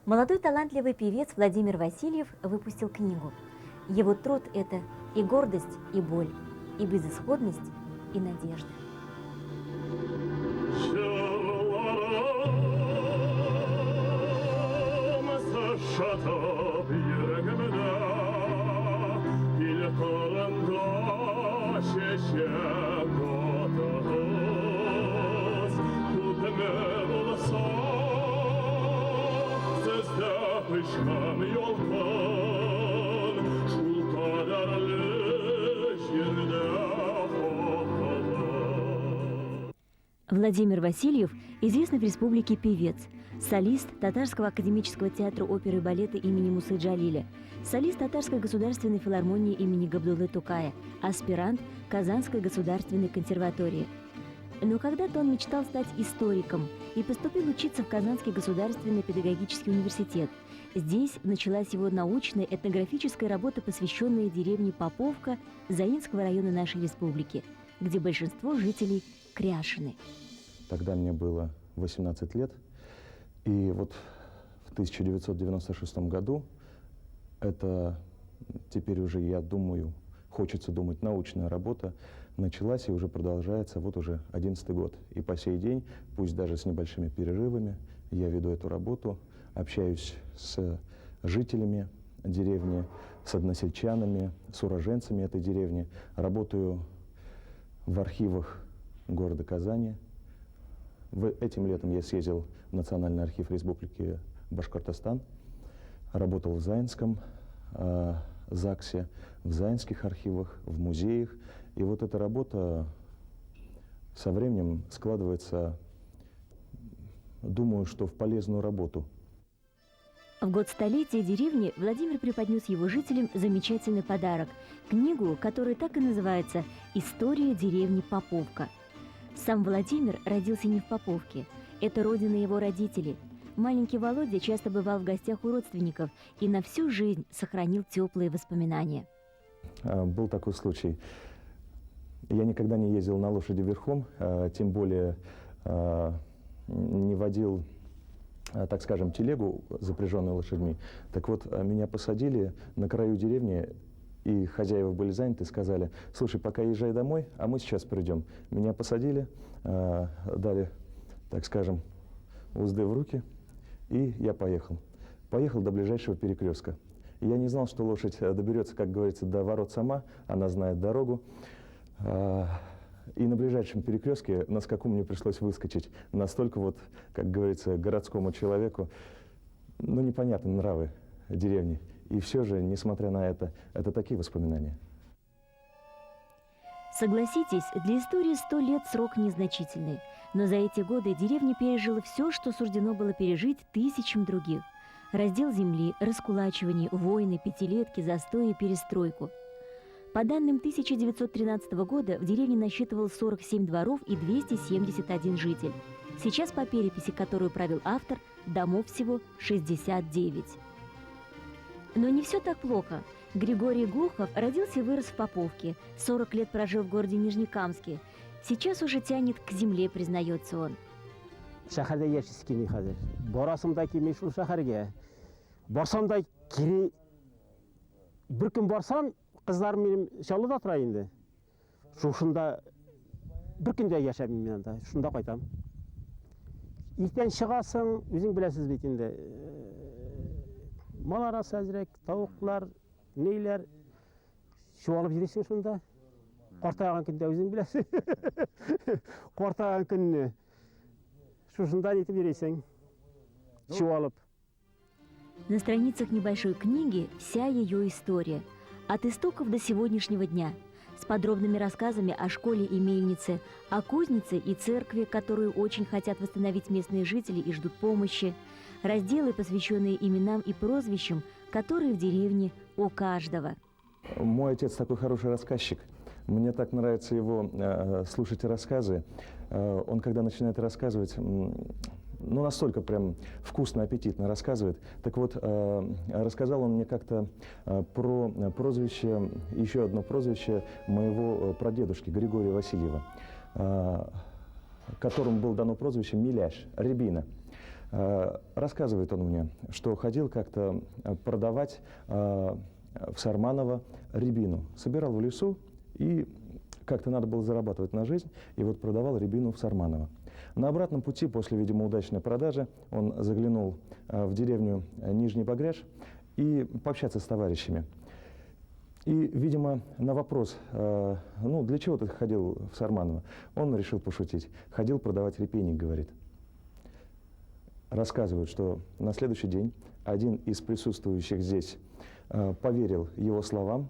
Молодой талантливый певец Владимир Васильев выпустил книгу. Его труд – это и гордость, и боль, и безысходность, и надежда. Владимир Васильев – известный в республике певец, солист Татарского академического театра оперы и балета имени Мусы Джалиля, солист Татарской государственной филармонии имени Габдуллы Тукая, аспирант Казанской государственной консерватории. Но когда-то он мечтал стать историком и поступил учиться в Казанский государственный педагогический университет. Здесь началась его научная этнографическая работа, посвященная деревне Поповка Заинского района нашей республики, где большинство жителей – кряшины. Тогда мне было 18 лет, и вот в 1996 году это теперь уже, я думаю, хочется думать, научная работа началась и уже продолжается вот уже 11-й год. И по сей день, пусть даже с небольшими перерывами, я веду эту работу, общаюсь с жителями деревни, с односельчанами, с уроженцами этой деревни, работаю в архивах города Казани. Этим летом я съездил в Национальный архив Республики Башкортостан, работал в Заинском ЗАГСе, в заинских архивах, в музеях. И вот эта работа со временем складывается, думаю, что в полезную работу. В год столетия деревни Владимир преподнес его жителям замечательный подарок – книгу, которая так и называется «История деревни Поповка». Сам Владимир родился не в Поповке. Это родина его родителей. Маленький Володя часто бывал в гостях у родственников и на всю жизнь сохранил теплые воспоминания. Был такой случай. Я никогда не ездил на лошади верхом, тем более не водил, так скажем, телегу, запряженную лошадьми. Так вот, меня посадили на краю деревни, и хозяева были заняты, сказали: слушай, пока езжай домой, а мы сейчас придем. Меня посадили, дали, так скажем, узды в руки, и я поехал. Поехал до ближайшего перекрестка. И я не знал, что лошадь доберется, как говорится, до ворот сама, она знает дорогу. И на ближайшем перекрестке на скаку мне пришлось выскочить. Настолько вот, как говорится, городскому человеку, ну, непонятны нравы деревни. И все же, несмотря на это такие воспоминания. Согласитесь, для истории 100 лет срок незначительный. Но за эти годы деревня пережила все, что суждено было пережить тысячам других. Раздел земли, раскулачивание, войны, пятилетки, застои и перестройку. По данным 1913 года в деревне насчитывалось 47 дворов и 271 житель. Сейчас, по переписи, которую провел автор, домов всего 69. Но не все так плохо. Григорий Глухов родился и вырос в Поповке, 40 лет прожил в городе Нижнекамске. Сейчас уже тянет к земле, признается он. Шахарда яшиске не хазыр. Борасымда келмей шул шахарга. Барсам да кире. Bir kun барсам, қызларым менің шалыда тұра енді. Шушында бір күнде яшабым мен анда, шunda қайтам. Иттен шығасың, өзің білесіз бит енді. Мал арасы әзірек, тауықлар, нейлер шуалып жүресің шunda. Қортаған күнде өзің білесің. Қортаған күніне шушында нетіп жүресің, шуалып. На страницах небольшой книги вся ее история. От истоков до сегодняшнего дня, с подробными рассказами о школе и мельнице, о кузнице и церкви, которую очень хотят восстановить местные жители и ждут помощи, разделы, посвященные именам и прозвищам, которые в деревне у каждого. Мой отец такой хороший рассказчик. Мне так нравится его слушать рассказы. Он, когда начинает рассказывать, ну, настолько прям вкусно, аппетитно рассказывает. Так вот, рассказал он мне как-то про прозвище, еще одно прозвище моего прадедушки Григория Васильева, которому было дано прозвище Миляш, Рябина. Рассказывает он мне, что ходил как-то продавать в Сарманово рябину. Собирал в лесу, и как-то надо было зарабатывать на жизнь, и вот продавал рябину в Сарманово. На обратном пути, после, видимо, удачной продажи, он заглянул в деревню Нижний Багряж и пообщаться с товарищами. И, видимо, на вопрос, ну, для чего ты ходил в Сарманово, он решил пошутить. Ходил продавать репейник, говорит. Рассказывают, что на следующий день один из присутствующих здесь поверил его словам,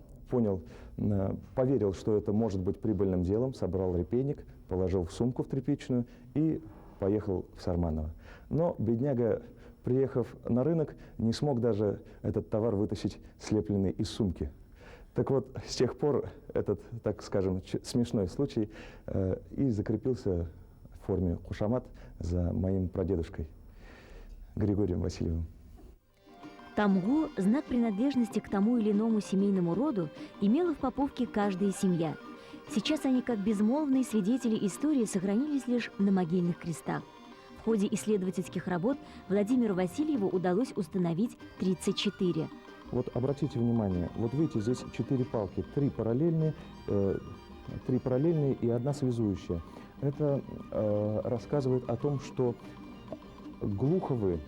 поверил, что это может быть прибыльным делом, собрал репейник, положил в сумку в тряпичную и поехал в Сарманово. Но бедняга, приехав на рынок, не смог даже этот товар вытащить слепленный из сумки. Так вот, с тех пор этот, так скажем, смешной случай и закрепился в форме кушамат за моим прадедушкой Григорием Васильевым. Тамгу, знак принадлежности к тому или иному семейному роду, имела в Поповке каждая семья. Сейчас они, как безмолвные свидетели истории, сохранились лишь на могильных крестах. В ходе исследовательских работ Владимиру Васильеву удалось установить 34. Вот обратите внимание, вот видите, здесь 4 палки, 3 параллельные и одна связующая. Это рассказывает о том, что Глуховы,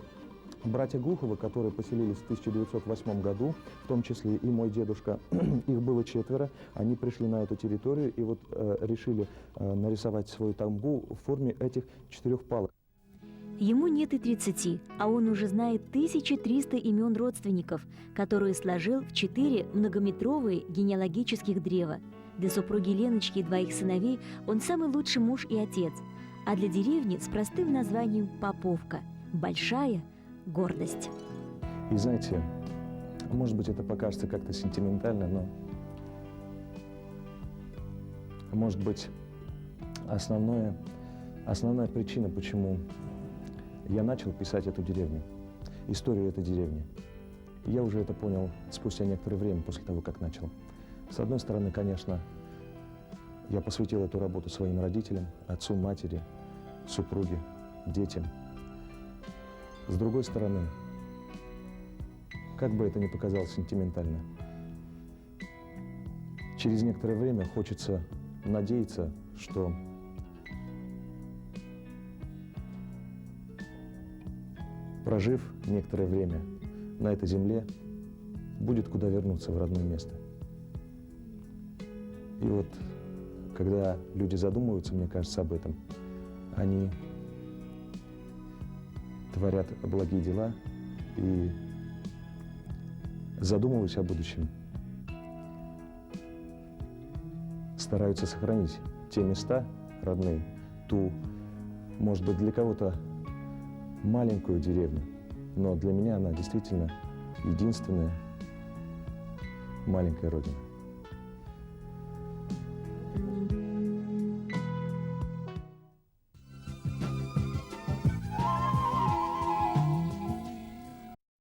братья Глуховы, которые поселились в 1908 году, в том числе и мой дедушка, их было 4, они пришли на эту территорию и вот решили нарисовать свою тамгу в форме этих 4 палок. Ему нет и 30, а он уже знает 1300 имен родственников, которые сложил в 4 многометровые генеалогических древа. Для супруги Леночки и 2 их сыновей он самый лучший муж и отец, а для деревни с простым названием Поповка – большая гордость. И знаете, может быть, это покажется как-то сентиментально, но, может быть, основная причина, почему я начал писать эту деревню, историю этой деревни. Я уже это понял спустя некоторое время после того, как начал. С одной стороны, конечно, я посвятил эту работу своим родителям, отцу, матери, супруге, детям. С другой стороны, как бы это ни показалось сентиментально, через некоторое время хочется надеяться, что прожив некоторое время на этой земле, будет куда вернуться в родное место. И вот, когда люди задумываются, мне кажется, об этом, они творят благие дела и, задумываясь о будущем, стараются сохранить те места родные, ту, может быть, для кого-то маленькую деревню, но для меня она действительно единственная маленькая родина.